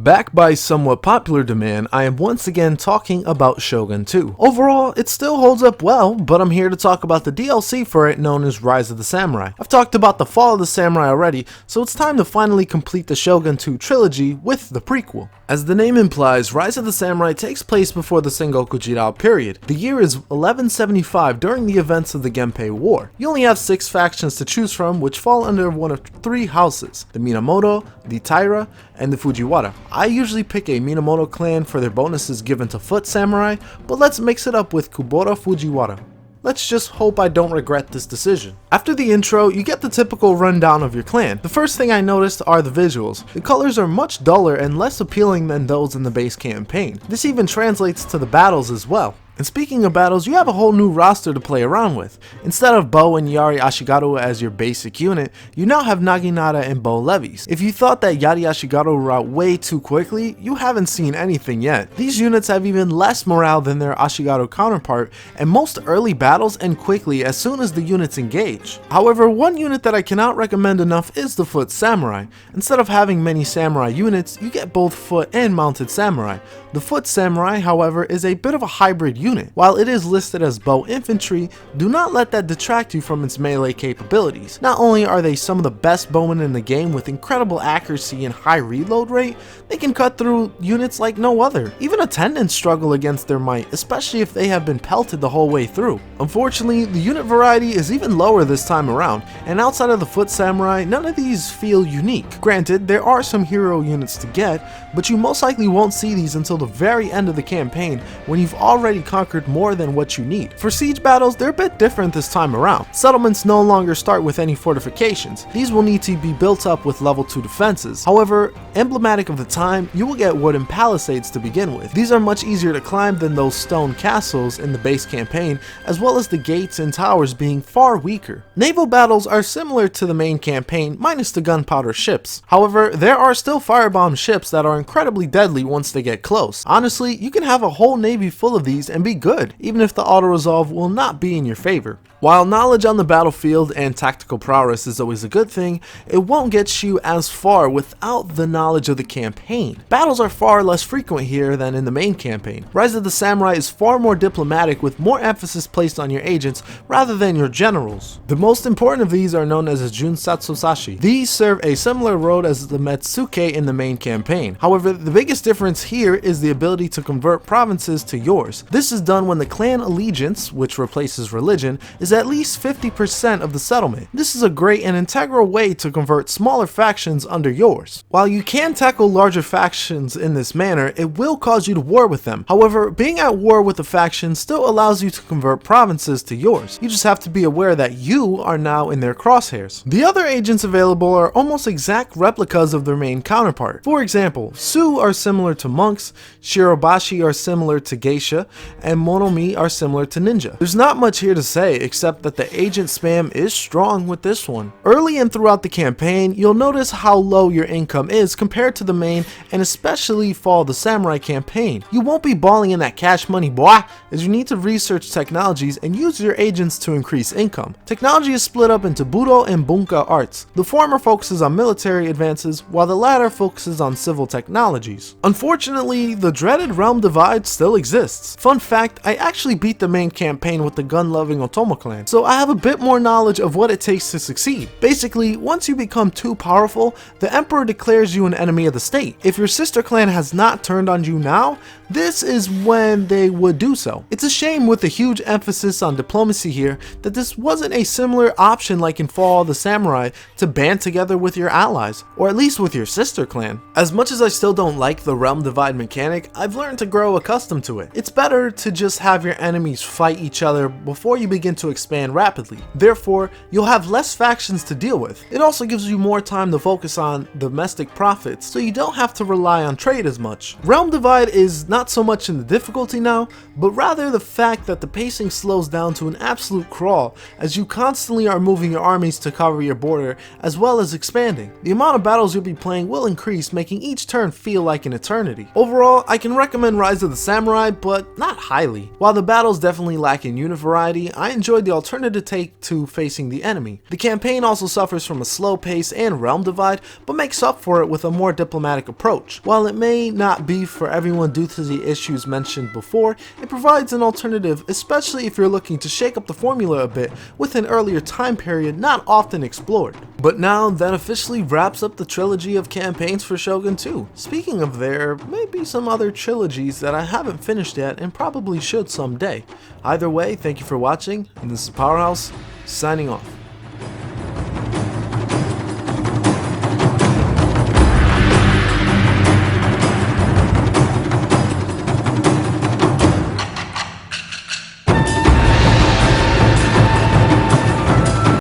Backed by somewhat popular demand, I am once again talking about Shogun 2. Overall, it still holds up well, but I'm here to talk about the DLC for it known as Rise of the Samurai. I've talked about the Fall of the Samurai already, so it's time to finally complete the Shogun 2 trilogy with the prequel. As the name implies, Rise of the Samurai takes place before the Sengoku Jidao period. The year is 1175 during the events of the Genpei War. You only have 6 factions to choose from, which fall under one of 3 houses: the Minamoto, the Taira, and the Fujiwara. I usually pick a Minamoto clan for their bonuses given to foot samurai, but let's mix it up with Kubota Fujiwara. Let's just hope I don't regret this decision. After the intro, you get the typical rundown of your clan. The first thing I noticed are the visuals. The colors are much duller and less appealing than those in the base campaign. This even translates to the battles as well. And speaking of battles, you have a whole new roster to play around with. Instead of Bo and Yari Ashigaru as your basic unit, you now have Naginata and Bo levies. If you thought that Yari Ashigaru were out way too quickly, you haven't seen anything yet. These units have even less morale than their Ashigaru counterpart, and most early battles end quickly as soon as the units engage. However, one unit that I cannot recommend enough is the Foot Samurai. Instead of having many samurai units, you get both foot and mounted samurai. The Foot Samurai, however, is a bit of a hybrid unit. While it is listed as bow infantry, do not let that detract you from its melee capabilities. Not only are they some of the best bowmen in the game with incredible accuracy and high reload rate, they can cut through units like no other. Even attendants struggle against their might, especially if they have been pelted the whole way through. Unfortunately, the unit variety is even lower this time around, and outside of the Foot Samurai, none of these feel unique. Granted, there are some hero units to get, but you most likely won't see these until the very end of the campaign when you've already conquered more than what you need. For siege battles, they're a bit different this time around. Settlements no longer start with any fortifications. These will need to be built up with level 2 defenses. However, emblematic of the time, you will get wooden palisades to begin with. These are much easier to climb than those stone castles in the base campaign, as well as the gates and towers being far weaker. Naval battles are similar to the main campaign, minus the gunpowder ships. However, there are still firebomb ships that are incredibly deadly once they get close. Honestly, you can have a whole navy full of these and be good, even if the auto-resolve will not be in your favor. While knowledge on the battlefield and tactical prowess is always a good thing, it won't get you as far without the knowledge of the campaign. Battles are far less frequent here than in the main campaign. Rise of the Samurai is far more diplomatic with more emphasis placed on your agents rather than your generals. The most important of these are known as the Junsatsusashi. These serve a similar role as the Metsuke in the main campaign. However, the biggest difference here is the ability to convert provinces to yours. This is done when the clan allegiance, which replaces religion, is at least 50% of the settlement. This is a great and integral way to convert smaller factions under yours. While you can tackle larger factions in this manner, it will cause you to war with them. However, being at war with a faction still allows you to convert provinces to yours. You just have to be aware that you are now in their crosshairs. The other agents available are almost exact replicas of their main counterpart. For example, Su are similar to monks, Shirobashi are similar to geisha, and Monomi are similar to ninja. There's not much here to say except that the agent spam is strong with this one. Early and throughout the campaign, you'll notice how low your income is compared to the main and especially Fall of the Samurai campaign. You won't be balling in that cash money, boy, as you need to research technologies and use your agents to increase income. Technology is split up into Budo and Bunka arts. The former focuses on military advances, while the latter focuses on civil technologies. Unfortunately, the dreaded realm divide still exists. Fun fact, I actually beat the main campaign with the gun-loving Otomo clan, so I have a bit more knowledge of what it takes to succeed. Basically, once you become too powerful, the emperor declares you an enemy of the state. If your sister clan has not turned on you now, this is when they would do so. It's a shame with the huge emphasis on diplomacy here that this wasn't a similar option like in Fall of the Samurai to band together with your allies, or at least with your sister clan. As much as I still don't like the realm divide mechanic, I've learned to grow accustomed to it. It's better to just have your enemies fight each other before you begin to expand rapidly. Therefore, you'll have less factions to deal with. It also gives you more time to focus on domestic profits, so you don't have to rely on trade as much. Realm divide is not so much in the difficulty now, but rather the fact that the pacing slows down to an absolute crawl as you constantly are moving your armies to cover your border as well as expanding. The amount of battles you'll be playing will increase, making each turn feel like an eternity. Overall, I can recommend Rise of the Samurai, but not highly. While the battles definitely lack in unit variety, I enjoyed the alternative take to facing the enemy. The campaign also suffers from a slow pace and realm divide, but makes up for it with a more diplomatic approach. While it may not be for everyone due to the issues mentioned before, it provides an alternative, especially if you're looking to shake up the formula a bit with an earlier time period not often explored. But now that officially wraps up the trilogy of campaigns for Shogun 2. Speaking of, there may be some other trilogies that I haven't finished yet and probably should someday. Either way, thank you for watching, and this is Powerhouse, signing off.